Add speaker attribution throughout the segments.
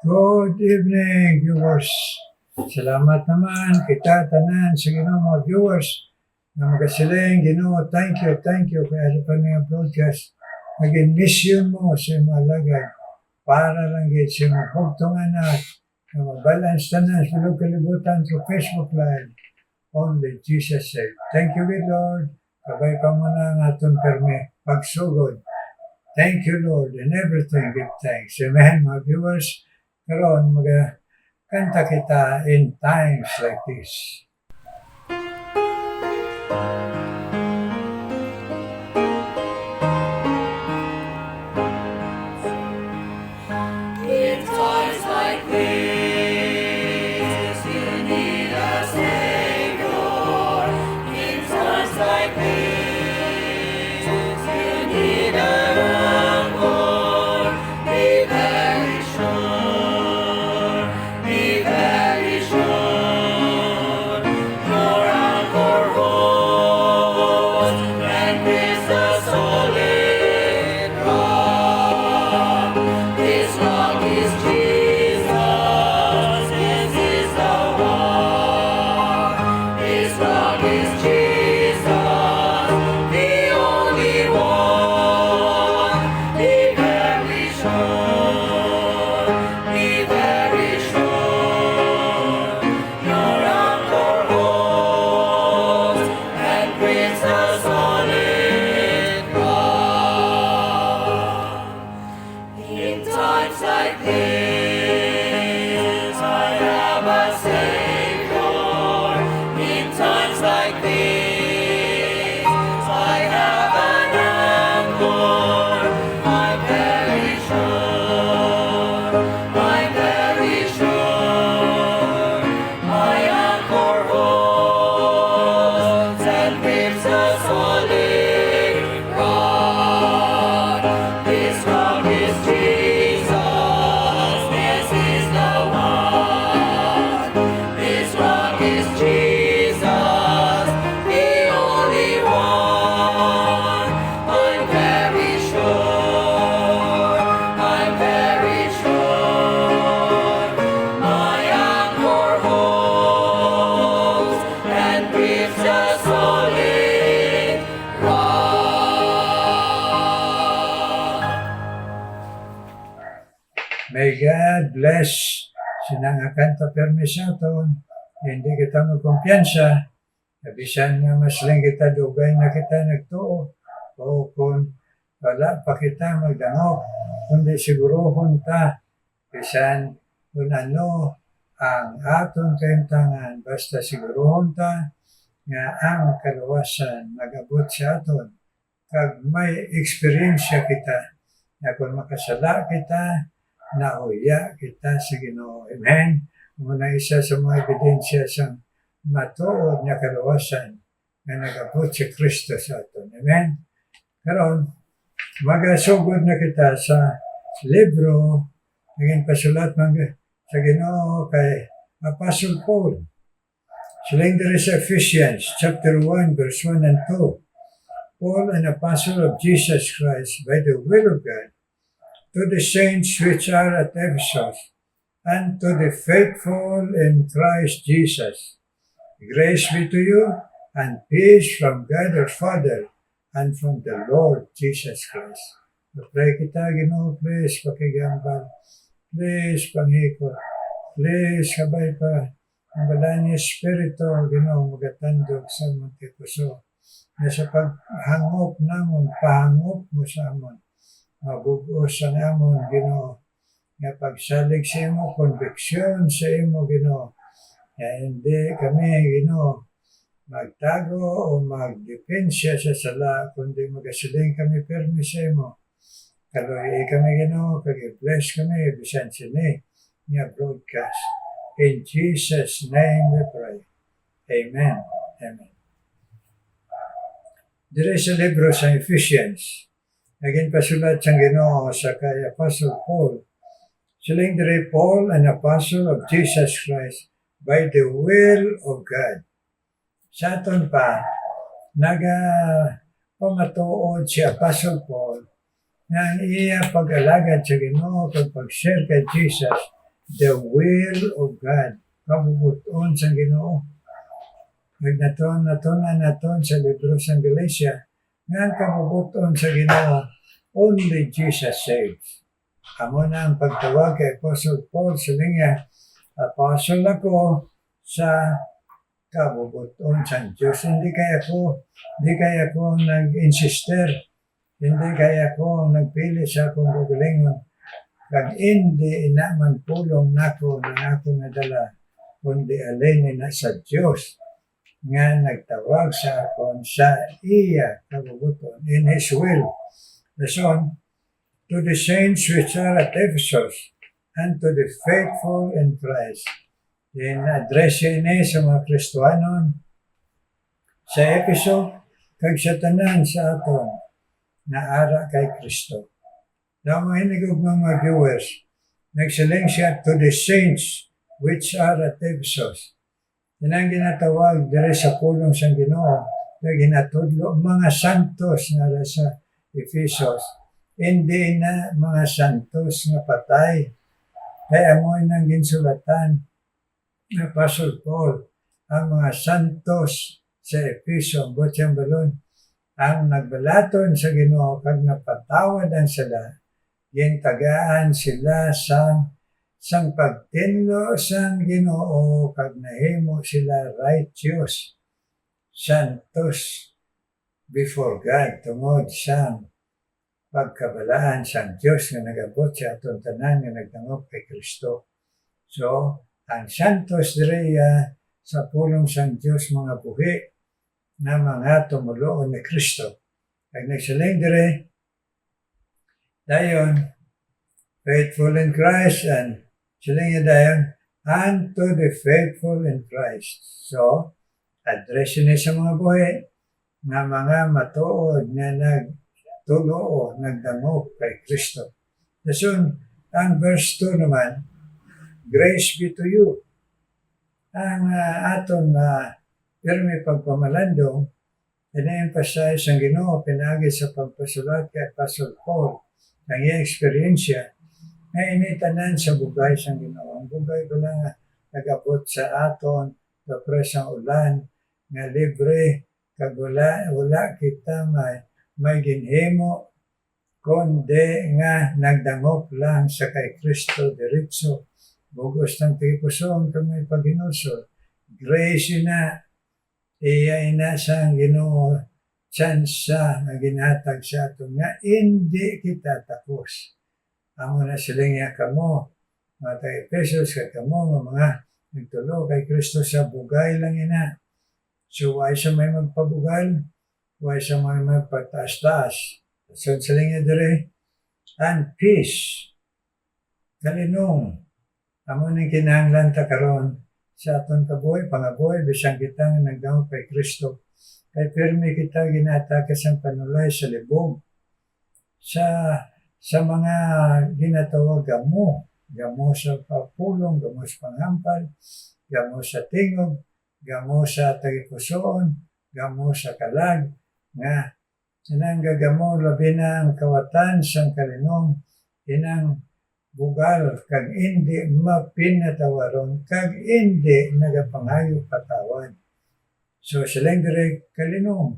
Speaker 1: Good evening, viewers. Salamat naman kita tanan sa Ginoo mga viewers na magasiling Ginoo. Thank you kaya sa paniyang broadcast. Naging mission mo sa mga lagay para lang gid sa mga pagtungan na mabalance tanan sa mga kalibutan sa Facebook Live. Only Jesus said. Thank you, good Lord. Kabay pa mo na nga itong perme pagsugod. Thank you, Lord, in everything give thanks. Amen, mga viewers. Karon magkanta kita in times like this.
Speaker 2: In times like this, you need a Savior. In times like this, you need a Lord. Be very sure, be very sure. Your anchor holds and is a solid rock. This rock is Jesus, this is the rock. This rock is Jesus, the only one. Be very sure, be very sure. Your anchor holds and brings a solid rock. In times like this, I have a Savior. In times like this, I have an anchor. I'm very sure, I'm very sure. My anchor holds and grips a solid rock. This rock is Jesus, this is the one. This rock is Jesus, the only one. I'm very sure, I'm very sure. My anchor holds and grips a solid rock.
Speaker 1: May God bless sinangakanta permisyaton. Hindi kita magkumpiyansa. Kabisan nga masling kita dugay na kita nagtuo. O kung wala pa kita magdangog, kundi sigurohon ta. Bisan kung ano ang aton kaimtangan, basta sigurohon ta nga ang kaluwasan nagabot sa aton. Kag may eksperyensya kita na kung makasala kita, nauya kita sa Ginoo. Amen. Muna isa sa mga ebidensya sa matuod na kaluwasan na nagabot si Kristo sa aton. Amen. Karon, magasugod na kita sa libro naging pasulat sa Ginoo kay Apostle Paul. Siling diri sa Ephesians chapter 1 verse 1 and 2. Paul, an apostle of Jesus Christ by the will of God, to the saints which are at Ephesus, and to the faithful in Christ Jesus. Grace be to you, and peace from God our Father, and from the Lord Jesus Christ. Pray kita, Ginoo, please, pakigambal. Please, panghikot. Please, kabay pa. Ang bala niya Espiritu, Ginoo, magatandog sa mga puso. Na sa paghangop namon, pahangop mo sa amon. Mabugos ang amon, Ginoo. Nga pagsalig sa imo, konviksyon sa imo, Ginoo. Hindi kami, Ginoo, magtago o magdepensya sa sala, kundi magasiling kami permi sa imo. Kaloy kami, Ginoo, kag-bless kami, bisan sini, nga broadcast. In Jesus' name we pray. Amen. Amen. Dire sa libro sa Ephesians, naging pasulat sang Ginoo sa kay Apostle Paul. Siling dire Paul, an apostle of Jesus Christ, by the will of God. Sa aton pa, pamatuod si Apostle Paul na ang iya pag-alagad sa Ginoo kag pag-share kay Jesus the will of God. Kabubuton sa Ginoo. Nagnaton naton sa libro sa Galatia, nga ang kabubuton sa Ginoo, only Jesus saves. Amo na ang pagtawag kay Apostle Paul sa niya, Apostle ako sa kabubuton sa Diyos. Hindi kaya ko nag-insister, hindi kaya ko nagpili sa akong gugalingon. Kag hindi inaman pulong nako na ako nadala, kundi alin na sa Diyos nga nagtawag sa akon sa iya kabubuton in His will. Listen, to the saints which are at Ephesus and to the faithful in Christ. In-address ini sa mga Kristohanon sa Efeso kag sa tanan sa aton na ara kay Kristo. Daw mga hinigog mga viewers, nagsiling siya to the saints which are at Ephesus. Yan ang ginatawag dire sa pulong sa Ginoo na ginatudlo mga santos na sa Ephesus. Hindi na mga santos nga patay. Kaya amoy nang ginsulatan na Apostle Paul, ang mga santos sa Epheso, butyang balon, ang nagbalaton sa Ginoo kag napatawad ang sila, gintagaan sila sang pagtinlo sang Ginoo kag nahimo sila righteous, santos before God, tungod sang pagkabalaan sang Dios nga nagabot sa aton tanan nga nagdangop kay Kristo. So, ang santos direya sa pulong sang Dios mga buhi na mga tumuloon ni Kristo. Kag nagsiling dire, dayon, faithful in Christ, and siling niya dayon, and to the faithful in Christ. So, address niya sa mga buhi na mga matuod na nagtuloo, nagdangop kay Kristo. Dasun, ang verse 2 naman, grace be to you. Ang aton pirmi pagpamalandong, ina-emphasize ang Ginoo pinagi sa pagpasulat kay Apostle Paul ng iyang eksperyensya na initanan sa bugay sa Ginoo. Ang bugay pala nga nag-abot sa aton kapre sa ulan nga libre kag wala kita may ginhimo kundi nga nagdangop lang sa kay Kristo diretso. Bugos ng tipuson kung may paghinusol. Grace na, iya ina sa Ginoo, tsansa na ginatag sa ato nga hindi kita tapos. Amo na siling niya kamo, mga taga-Epesos, kay kamo, mga nagtulo kay Kristo sa bugay lang ina. So, why sa may magpabugal? Why sa may magpataas-taas? So, siling niya dire, and peace, kalinong, amo ning kinahanglan ta karon sa aton kabuhi, pangabuhi, bisan kita nga nagdangop kay Kristo. Kay pirmi kita ginatakas ang panulay sa libog. Sa mga ginatawag gamo sa papulong, gamo sa panghampal, gamo sa tingog, gamo sa tagipusoon, gamo sa kalag, nga inang gagamo labi na ang kawatan sang kalinong, inang bugal kag hindi mapinatawaron kag hindi nagapangayo patawan. So silang dire kalinong.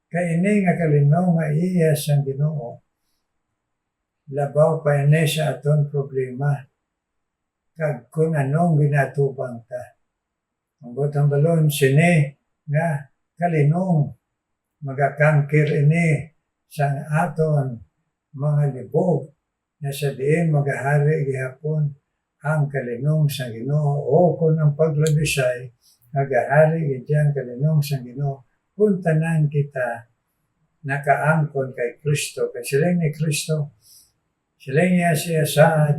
Speaker 1: Kay ini nga kalinong nga iya sang Ginoo. Labaw pa ini sa aton problema. Kag kung anong ginatubang ta. Ang botang balon sini nga kalinong magakangkir ini sang aton mga libog. Na sa diin magahari gihapon ang kalinong sa Ginoo o kung ang paglabisay magahari gidyan kalinong sa Ginoo kung tanan kita nakaangkon kay Kristo. Kay siling ni Kristo, siling niya siya sa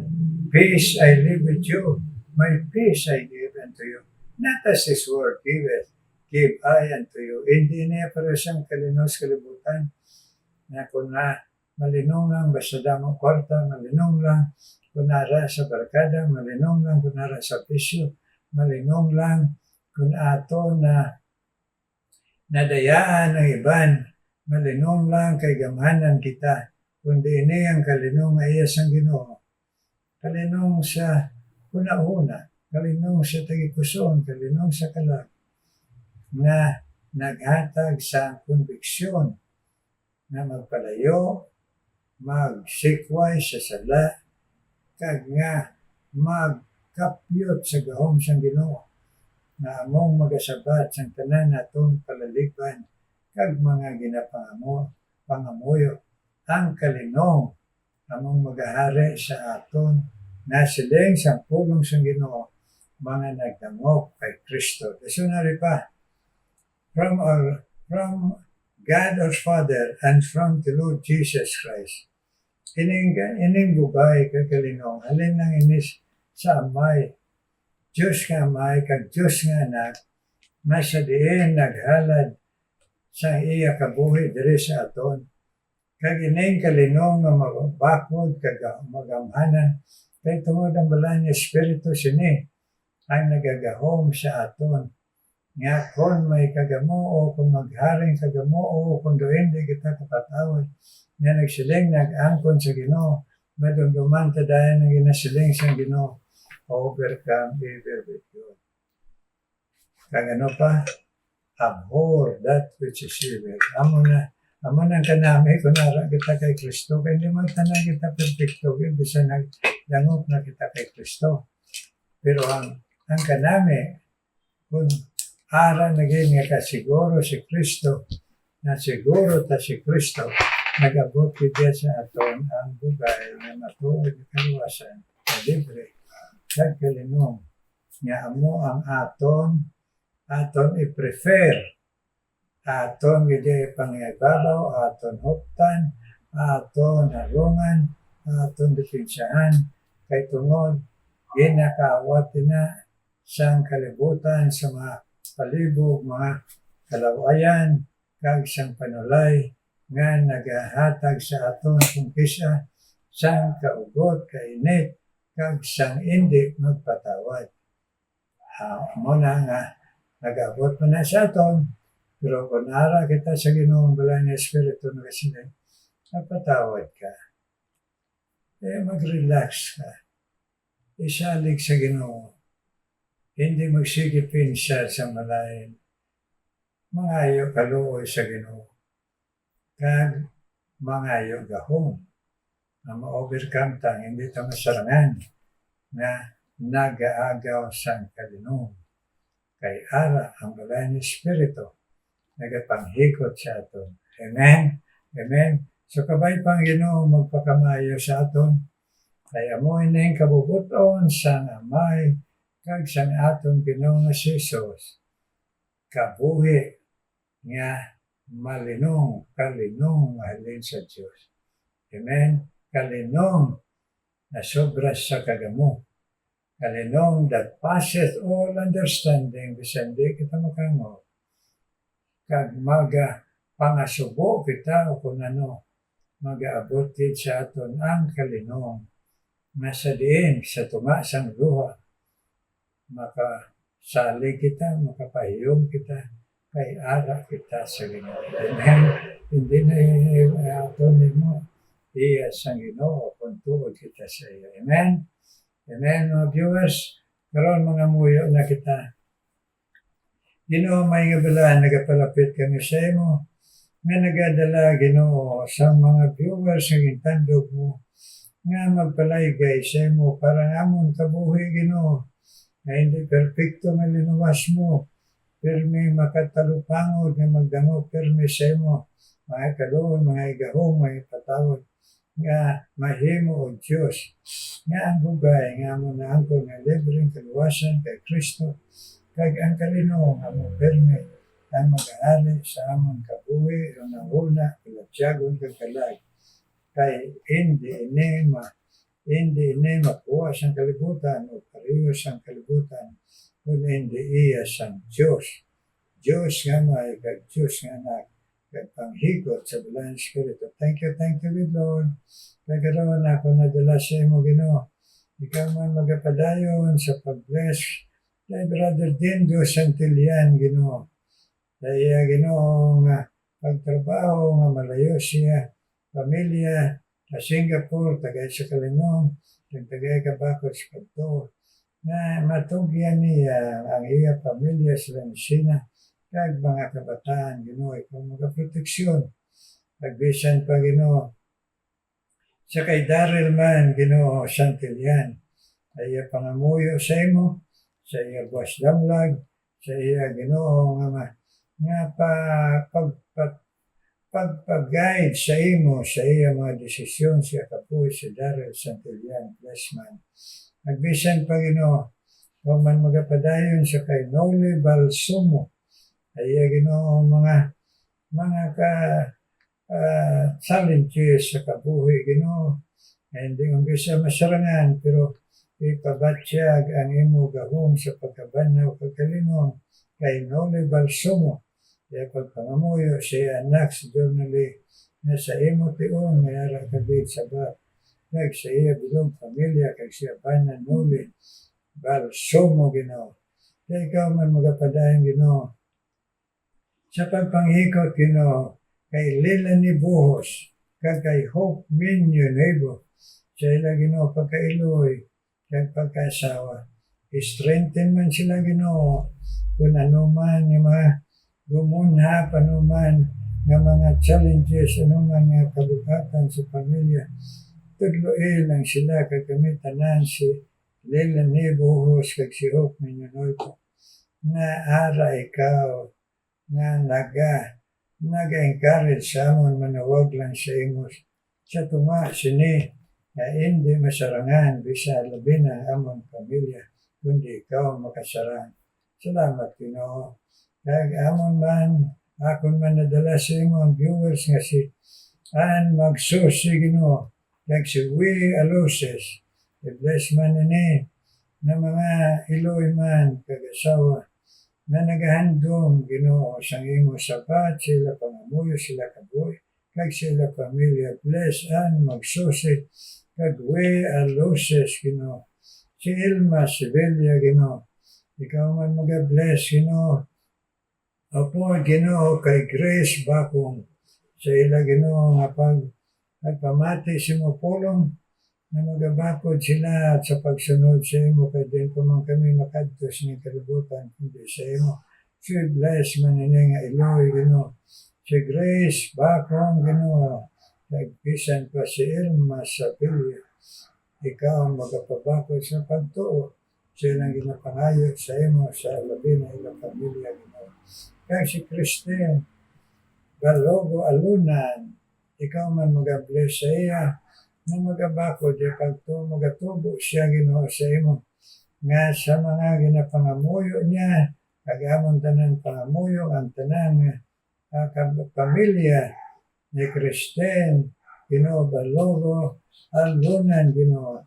Speaker 1: peace I live with you, my peace I give unto you, not as this world giveth, give I unto you. Hindi niya para siyang kalinong sa kalibutan na kung malinong lang, basta damo kwarta, malinong lang, kunara sa barkada, malinong lang, kunara sa pisyo, malinong lang, kung ato na nadayaan ng iban, malinong lang kay gamhanan kita, kundi ini ang kalinong nga iya sang Ginoo. Kalinong sa kuna-una, kalinong sa tagikuson, kalinong sa kalag, nga naghatag sa konbiksyon na magpalayo, magsikway sa sala, kag nga magkapyot sa gahom sang Ginoo, na among magasabat sang tanan natong palaliban, kag mga pangamuyo, ang kalinong among magahari sa aton na siling sang pulong sang Ginoo, mga nagdangop kay Kristo. Dasunari pa, from God our Father and from the Lord Jesus Christ. Ining bugay kag kalinong, halin lang inis sa amay, Diyos nga amay kag Diyos nga anak, nasa diin naghalad sa iya kabuhi diri sa aton. Kag ining kalinong nga mabakod kag magamhanan, kay tungod ang balaan nga Espiritu sini ang nagagahom sa aton. Nga kung may kagamoo, kung magharing kagamoo, kung doon di kita kapatawad, nga nagsiling nag-angkon sa Ginoo, madumduman tadayan ng ginasiling sa Ginoo, overcome evil with good. Kag ano pa? Abhor that which is evil. Amo na kanami, kung nara kita kay Kristo, kaya hindi man tanan kita perfecto, bisa nagdangop na kita kay Kristo. Pero ang kanami, kung ara naging nga kasiguro si Kristo, na siguro ta si Kristo, nag-abot kita sa aton ang bugay na matuod na kaluwasan na libre kag kalinong nga amo ang aton i-prefer, aton gidi pangibabaw, aton huptan, aton harungan, aton depensahan, kay tungod ginakaawat na sang kalibutan sa mga palibog, mga kalawayan, kag sang panulay nga nagahatag sa aton kumpisa sang kaugot, kainit, kag sang hindi magpatawad. Muna nga nag-abot mo na sa aton, pero kung nara kita sa Ginoong balay na Espiritu na kasinig, napatawad ka. Mag-relax ka. Isalig sa Ginoo. Hindi magsigipin siya sa malayan. Mangayo kaluoy sa Ginoo. Kag mangayo gahom. Na ma-overcome tang hindi ta masarangan na nagaagaw sang kalinong. Kay ara ang balay ni Espiritu nagapanghikot sa aton. Amen? Amen? So kabay pang Ginoo magpakamayo sa aton. Kay amoy na yung kabubuton sang amay kag sang aton Ginoo nga si Jesus, kabuhi nga malinong, kalinong halin sa Dios. Amen? Kalinong na sobra sa kagamo. Kalinong that passeth all understanding, bisan di kita makango. Kag pangasubo kita o kung ano, mag-aabot sa aton ang kalinong. Nasa diin sa tumasang luha, makasalig kita, makapahiyong kita, kay ara kita sa Ginoo. Amen. Hindi na ato nimo iya sa Ginoo kung tuod kita sa iyo. Amen. Amen, mga viewers. Karon mga muyo na kita. Ginoo may nga bala nagapalapit kami sa imo. Nga nagadala Ginoo sa mga viewers nga gintandog mo nga magpalaygay sa imo para ngamon kabuhi Ginoo. Na hindi perfecto nga linuwas mo, pero may makatalupangod nga magdangog permi sa imo, mga kaluon, mga igahong, mga patawad, nga mahimo o Diyos, nga ang bugay, nga mo na angkon nga libreng kaluwasan kay Kristo, kag ang kalinong nga mo permi, ang mag-aali sa among kabuhi, o nanguna, kalabsyagon kag kalag, kay hindi makuha siyang kalibutan o pariyo siyang kalibutan kung hindi iya siyang Diyos. Diyos nga may kag Diyos nga anak kag panghigot sa balang Espiritu. Thank you, Lord. Nagaroon ako nadala sa imo Ginoo. Ikaw man magapadayon sa pag-bless kay Brother Dindo Santilian Ginoo. Kaya Ginoo nga pagtrabaho nga malayo siya, pamilya, sa Singapore, tagay sa Kalinong, tagay kabakot sa Pagtuo. na matugyan niya ang iya pamilya sa Lansina kag mga kabataan, Ginoo, ikaw magaproteksyon. Pagbisan pa, Ginoo, sa kay Daryl man, Ginoo, Santilian, sa iya pangamuyo sa imo, sa iya buwas damlag, sa iya, Ginoo, nga pagpag-guide sa imo, sa iya mga desisyon, siya kapoy, si Daryl Santilian, bless man. Nagbisan pa, Ginoo, kung man magapadayon sa kay Noli Balsumo, ay Ginoo mga challenges sa kabuhi, Ginoo, na hindi kong bisa masarangan, pero ipabatyag ang imo gahom sa pagkabanaw pagkalinong kay Noli Balsumo, kaya pagpangamuyo siya anak si Journally na sa imo tiyon mayara kabit sa ba kag sa iya bilong pamilya kag siya banan Noli Balsumo, Ginoo. Kaya ikaw man magapadayon, Ginoo, sa pagpanghikot, Ginoo, kay Lilani Buhos, kag kay Hope Minyo Nebo, sa ila, Ginoo, pagkailoy, kag pagkasawa. I-strengthen man sila, Ginoo, kung anuman yung mga gumunha, panuman ng mga challenges, anuman nga kabukatan sa pamilya. Tudloy lang sila, kag kami tanan si Lilani Buhos, kag si Hope Minyo Nebo, na ara ikaw, nga naga-encourage sa amon manawag lang sa imo sa tunga sini na hindi masarangan bisa labi na amon pamilya kundi ikaw makasarang. Salamat, Ginoo. Kag amon man nadala sa imo ang viewers nga si Ann Magsusi, Ginoo, kag si Willie Aluces, i-bless man ini na mga iloy man kag asawa na nagahandom, Ginoo, sang imo sapat, sila pangamuyo, sila kabuhi, kag sila pamilya. Bless and Magsusi, kag we Aluces, Ginoo. Si Ilma Sibelia, Ginoo. Ikaw man mag-bless, Ginoo. Apo, Ginoo, kay Grace Bakong. Sa ila, Ginoo, nga pagpamati si mo pulong, na magabakod sila at sa pagsunod sa imo, kaya din po man kami makadtos ng kalibutan kundi sa imo. Si bless man ini nga iloy, Ginoo. Si Grace Bakong, Ginoo, nagpisan pa si Irma sa pilya. Ikaw ang magapabakod sa pagtuo. Silang ginapangayo sa imo sa labi na ilang pamilya, Ginoo. Kaya si Christine Balogo Alunan, ikaw man mag-bless sa iya, na magabakod yung magatubo siya, Ginoo, sa imo nga sa mga ginapangamuyo niya kagamon tanan pangamuyo ang tanan pamilya ni Christine, Ginoo, Balogo Alunan, Ginoo,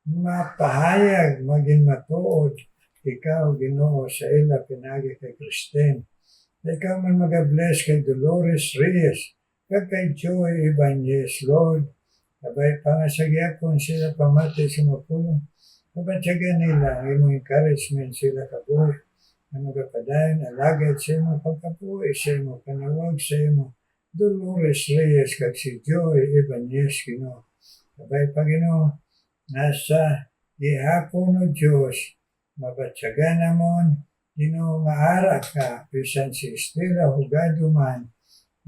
Speaker 1: mapahayag maging matuod ikaw, Ginoo, sa ila pinagi kay Christine. Ikaw man mag-bless kay Dolores Reyes, kag kay Joy Ibanez, Lord, kabay pa nga sa gyapon sila pamati sa mapulong, kabatyagan nila ang imong encouragement sila kabuhi, na magapadayon, alagad sa imong pagkabuhi, sa imong panawag, sa imong Dolores Reyes, kag si Joy Ibanez, Ginoo. Kabay pa, Ginoo, nasa gihapon o Diyos, mabatyagan namon, Ginoo, maara ka, bisan si Estela Hugado man,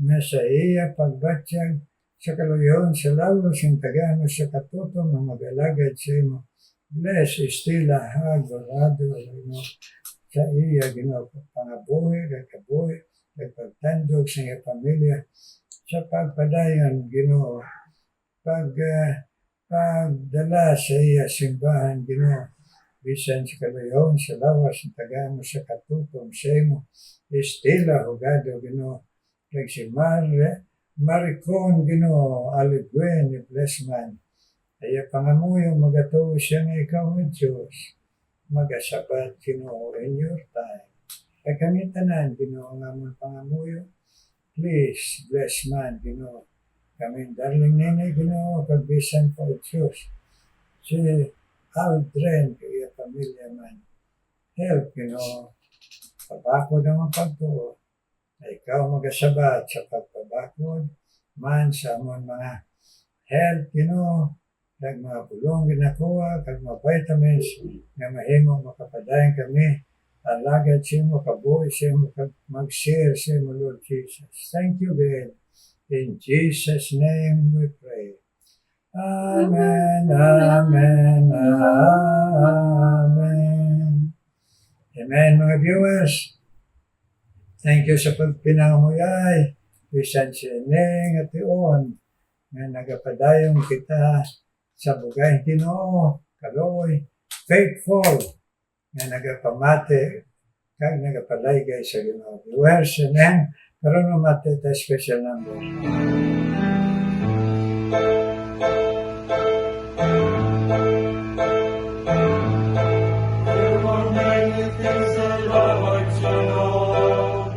Speaker 1: na sa iya pagbatyag sa kaluyon sa lawas ng tagano sa katutom na mag-alagad sa imo. Bless Estela Hagorado, Ginoo, sa iya, Ginoo, pangabuhi, kagkabuhi, pagtandog sa iya pamilya, sa pagpadayon, Ginoo, pagdala sa iya simbahan, Ginoo, bisan sa kaluyon sa lawas ng tagano sa katutom sa imo. Estela Hugado, Ginoo, kag si Maricon, Ginoo, Aliguen, ni Blessman. Kaya pangamuyo, magatuo siya nga ikaw ng Diyos. Magasabat, Ginoo, in your time. Kaya kami tanan, Ginoo, nga mong pangamuyo. Please, bless man, Ginoo. Kami darling nene, Ginoo, pagbisan po Diyos. Si Aldren, kaya pamilya man. Help, Ginoo. Pabakod ang pagtuo. Na ikaw magasabat sa pagpabakod man sa among mga health, Ginoo, kag mga pulong ginakuha, kag mga vitamins nga mahimong makapadayon kami. Alagad siya mo, kabuhi siya mo, mag-share siya mo, Lord Jesus. Thank you, God. In Jesus' name we pray. Amen, amen, amen. Amen, mga viewers. Thank you sa pagpinanguyay. Bisan si Neng at Ion nga nagapadayong kita sa bugay Ginoo, kaloy, faithful nga nagapamati kag nagapaligay sa Ginoo. Viewers, amen. Karon mamati ta special number.
Speaker 2: There are many things that I like to know.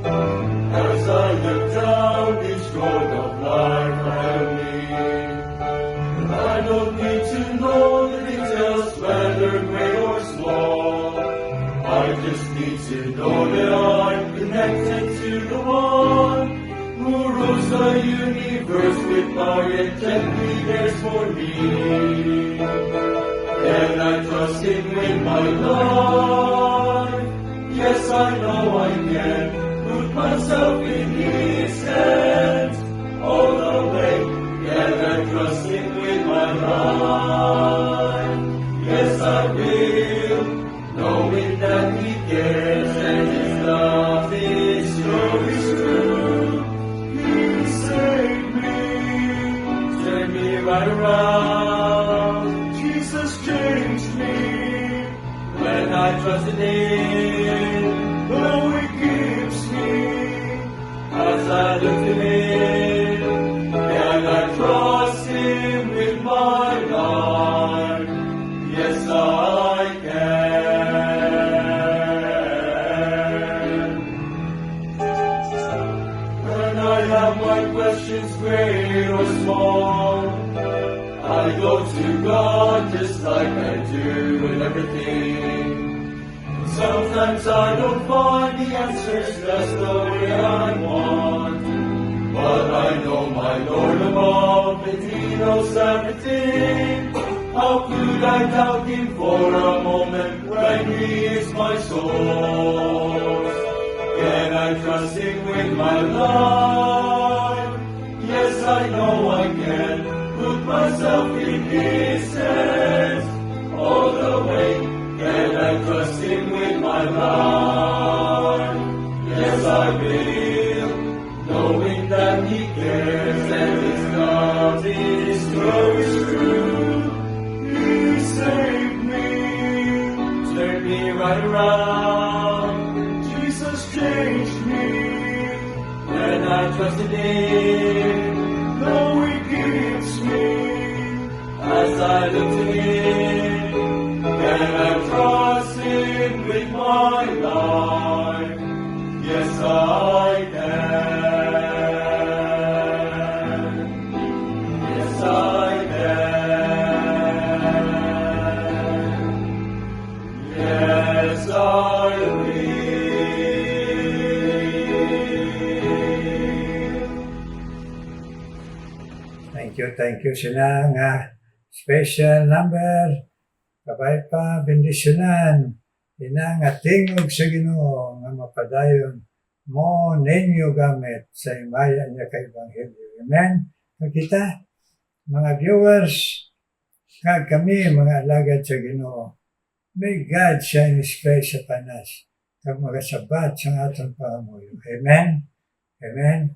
Speaker 2: As I look down each road of life I meet, I don't need to know the details, whether great or small. I just need to know that I'm connected to the one who rules the universe with power and gently cares for me. And I trust Him with my life. Yes, I know I can put myself in His hands all the way. And I trust Him with my life. Yes, I will, knowing that He cares and His love is true. He saved me, turned me right around. Jesus changed me when I trusted Him. Though He keeps me as I look to Him, and I trust Him with my life. Yes, I can. When I have my questions, great or small, I go to God just like I do with everything. Sometimes I don't find the answers just the way I want, but I know my Lord above and He knows everything. How could I doubt Him for a moment when He is my source? Can I trust Him with my life? Yes, I know I can put myself in His hands all the way. Can I trust Him with my life? Yes, I will, knowing that He cares and His love is true. He saved me, turned me right around. Jesus changed me when I trusted Him. Though He keeps me as I look to Him, and I trust Him with my life. Yes, I can. Yes, I can. Yes, I will.
Speaker 1: Thank you sila nga special number. Kabay pa, bendisyonan. Ina nga tingog sa Ginoo nga mapadayon mo ninyo gamit sa imaya niya kay Ebanghelyo. Amen? Kita, mga viewers, kag kami, mga alagad sa Ginoo, may God shine His face sa panas, kag magasabat sa atong pangamuyo. Amen? Amen?